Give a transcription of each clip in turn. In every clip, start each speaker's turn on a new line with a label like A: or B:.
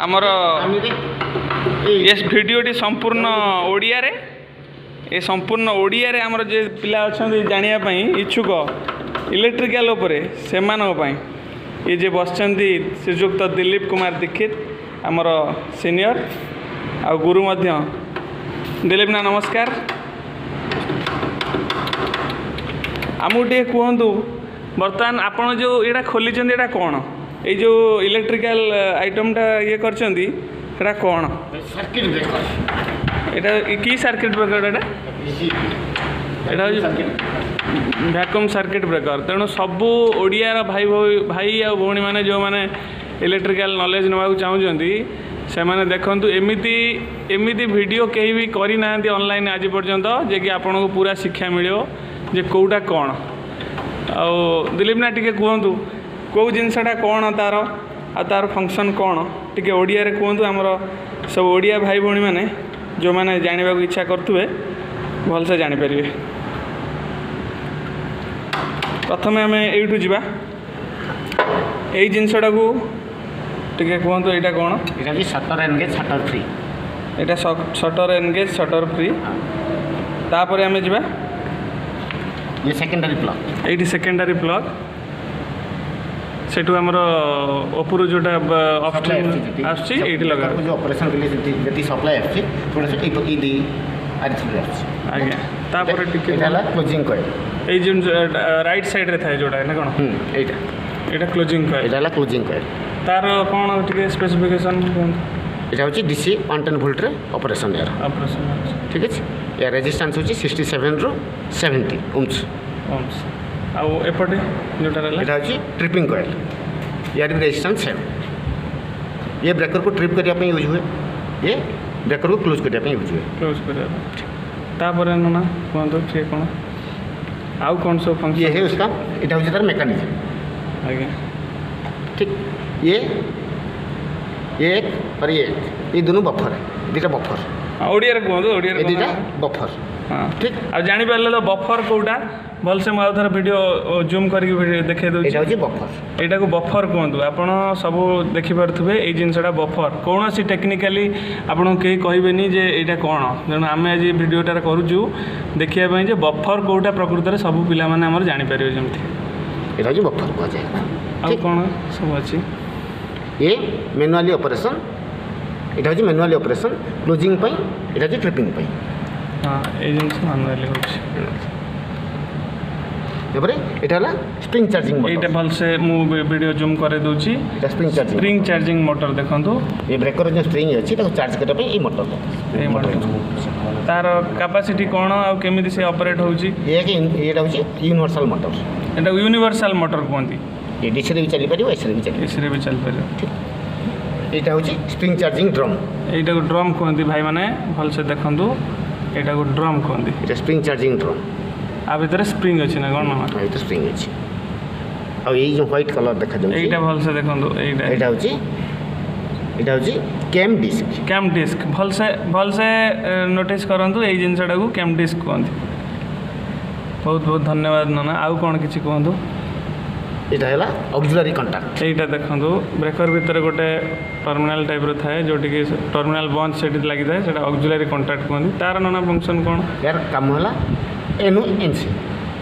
A: आमर ये वीडियोटी संपूर्ण ओडिया रे ये संपूर्ण ओडिया रे आमर जे पिला अछंती जानिया पई इच्छुक इलेक्ट्रिकल उपरे सेमानक पई ये जे बसचंती श्रीजुक्त दिलीप कुमार दीक्षित आमर सीनियर आ गुरु मध्य दिलीप ना नमस्कार आमको टे कहतु बर्तमान आपड़ जो यहाँ खोली यहाँ कौन ये जो इलेक्ट्रिकल आइटमटा ये करछंती एटा कौन
B: सर्किट ब्रेकर
A: एटा की सर्किट ब्रेकर एटा भैक्यूम सर्किट ब्रेकर तेणु सबू ओडिया भाई भाई आ भौणी मैंने जो मैंने इलेक्ट्रिकल नॉलेज नवा चाहूँगी से मैंने देखंतु एमिति एमिति वीडियो कहीं भी करी ना ऑनलाइन आज पर्यंत जे कि आपन को पूरा शिक्षा मिलियो जे कोटा कौन आ दिलीप ना टी कहतु कौ जिनसटा कौन तार आ तार फंक्शन कौन टी ओडिया रे कहतु आमर सब ओडिया भाई भौणी मैंने जो मैंने जानवा इच्छा करुवे भलसे जापर प्रथम आम यू जा जिनसटा को टी कहतु यहाँ कौन
B: ये शटर एनगेज शटर फ्री
A: यहाँ शटर एनगेज शटर फ्री तापर आम जा
B: ये सेकेंडरी प्लग
A: ये सेकेंडरी प्लग सेठू आमर ओपुर जोटा ऑप्शन आछी एठी लगा
B: जो ऑपरेशन के लिए जति सप्लाई आछी थोड़ा से ई
A: आज्ञा तापर टिके
B: एला क्लोजिंग कॉइल
A: ए जो राइट साइड रे थाए जोटा ना कोन
B: एटा
A: एटा क्लोजिंग कॉइल
B: एला क्लोजिंग कॉइल
A: तार कोन टिके स्पेसिफिकेशन कोन
B: एटा होची डीसी 110 वोल्ट रे ऑपरेशन यार
A: ऑपरेशन
B: ठीक है या रेजिस्टेंस होची 67 रो 70 ओम्स
A: आ एपटे जोटा रहला
B: एटा होची ट्रिपिंग कॉइल यार रेजिस्टेंस 7 ये ब्रेकर को ट्रिप करिया पे यूज हुए ये ब्रेकर को क्लोज करिया पे यूज हुए
A: क्लोज करिया तापर ना कोन तो ठीक कोन आउ कौन सो फंक्शन
B: ये है उसका एटा होची तार मैकेनिज्म
A: आज्ञा
B: ठीक ये एक और ये दोनों बफर है दुटा बफर
A: ओडिया रे कहतु ओडिया रे
B: दुटा बफर
A: हाँ
B: ठीक
A: आ जानी पारे तो बफर कोटा भलसे मुझे थोड़ा वीडियो जूम करके देखे दूँ
B: बफर
A: यहाँ को बफर कहतु आपड़ सब देखिपे ये जिनसा बफर कौन सी टेक्निकाली आपको कहीं कहबेनि जे यहाँ कौन तेणु आम आज भिडटार करुचु देखापी जे बफर कोटा प्रकृत में सब पिला जापर जमी
B: ये बफर कहुए
A: आ कौन सब अच्छी
B: ये मैनुअली ऑपरेशन यहाँ हूँ मैनुअली ऑपरेशन क्लोजिंग पाई यहाँ हूँ ट्रिपिंग पाई
A: हाँ ये जिन मैनुअली
B: यहाँ स्प्रिंग चार्जिंग
A: ये भलसे वीडियो जूम कर दूसरी स्प्रिंग चार्जिंग मोटर देखो
B: ये ब्रेकर जो स्प्रिंग अच्छी चार्ज करने ये मोटर
A: तार कैपेसिटी कौन आउ केमी से ऑपरेट होची
B: ये हूँ यूनिवर्सल मोटर
A: एटा यूनिवर्सल मोटर कहती
B: ये डीसी भी चली पार एसी भी चली
A: एसी भी चल पार
B: यहाँ हूँ स्प्रिंग चार्जिंग ड्रम
A: यहाँ को ड्रम कहती भाई मैंने भलसे देखूँ यहाँ को ड्रम कहती
B: ये स्प्रिंग चार्जिंग ड्रम
A: आ भीतर स्प्रिंग अच्छी ना कौन
B: ये तो स्प्रिंग अच्छी और ये जो व्हाइट कलर देखा जाए
A: यहाँ भलसे देखूँ
B: यहाँ हूँ कैम डिस्क
A: भलसे नोटिस करूँ ये जिनसा को कैम डिस्क कहती बहुत बहुत धन्यवाद नाना आउ कौन किसी कहतु
B: यहाँ है ऑक्सिलरी कंटाक्ट
A: यहाँ देखो ब्रेकर भितर गोटे टर्मिनाल टाइप थाए जोटि टर्मिनाल बंद से लगी था ऑक्सिलरी कंटाक्ट कहते तार नाना फंक्शन कौन
B: यार काम है एनु एनसी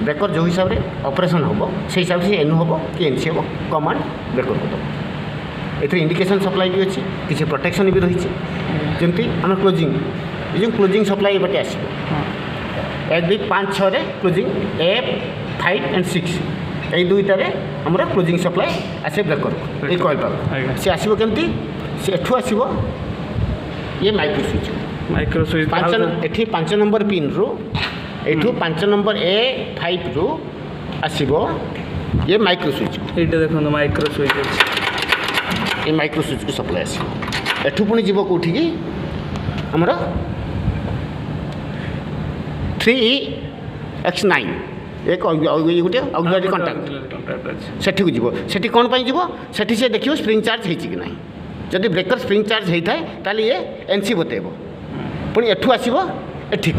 B: ब्रेकर जो हिसाब से ऑपरेशन हम से हिसाब से एनु हम कि एनसी हम कमांड ब्रेकर को दब ये इंडिकेशन सप्लाई भी अच्छी किसी प्रोटेक्शन भी रही जमी आम क्लोजिंग ये जो क्लोजिंग सप्लाई ये आस 1 2 5 6 क्लोजिंग F5 and 6 यही दुईटारे आमर क्लोजिंग सप्लाई आसे ब्रेकर ये कॉइल पावर सी आसो केमती से एठू आसो ये माइक्रो स्विच एठी 5 नंबर पिन रु एठू 5 नंबर A5 रु आसो ये माइक्रो स्विच
A: ये देखो माइक्रो स्विच
B: ये माइक्रो स्विच को सप्लाई आसो एठू पुणी जीव कौटी की आमर 3X9 एक गोटे ऑक्सिलरी कंटाक्ट सेठी को जीव सेठी कौन पाई जीव सेठी से देखियो स्प्रिंग चार्ज होई कि नहीं जदि ब्रेकर स्प्रिंग चार्ज होता है ताली ये एनसी बतेब पुणी एठू आसो एठी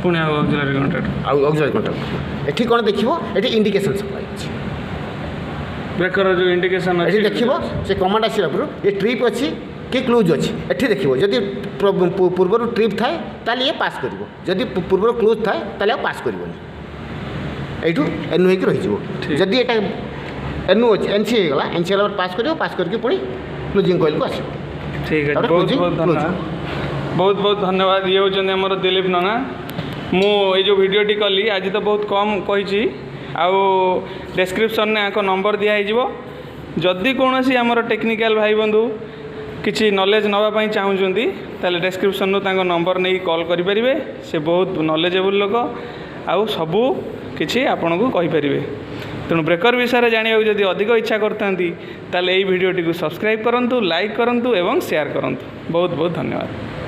A: पुणी ऑक्सिलरी कंटाक्ट
B: एठी कौन देखियो एठी इंडिकेशन सप्लाई
A: ବ୍ରେକର ଯେଉଁ ଇଣ୍ଡିକେସନ୍ ଅଛି
B: ଏଠି ଦେଖିବ ସେ କମାଣ୍ଡ ଆସିଲା ପୂର୍ବରୁ ଏ ଟ୍ରିପ୍ ଅଛି କି କ୍ଲୁଜ୍ ଅଛି ଏଠି ଦେଖିବ ଯଦି ପୂର୍ବରୁ ଟ୍ରିପ୍ ଥାଏ ତାହେଲେ ଇଏ ପାସ୍ କରିବ ଯଦି ପୂର୍ବରୁ କ୍ଲୁଜ୍ ଥାଏ ତାହେଲେ ଆଉ ପାସ୍ କରିବନି এইটু এনু হয়ে রয়েছে যদি এটা এনু আছে এনসি হয়ে গলা এনসি হল পাস করব পাস করি পুঁ ক্লোজিং কয়েল কু আসবে
A: ঠিক আছে বহুত বহুত ধন্যবাদ बहुत बहुत धन्यवाद ये होचंदी हमर दिलीप नना मु ये जो वीडियोटी कली आज तो बहुत कम कही आउ डिस्क्रिप्शन ने आको नंबर दिया है जदि कौन सी आमर टेक्निकल भाई बंधु किसी नॉलेज नवापाई चाहूँगी ताले डिस्क्रिप्शन रू नंबर नहीं कॉल करें से बहुत नॉलेजेबल लोक आउ सबू किसी आपन को कहींपर तेणु ब्रेकर विषय में जानवा जब अधिक इच्छा करता ताले भिडियोटी को सब्सक्राइब करूँ लाइक करूँ और शेयर करूँ बहुत बहुत धन्यवाद।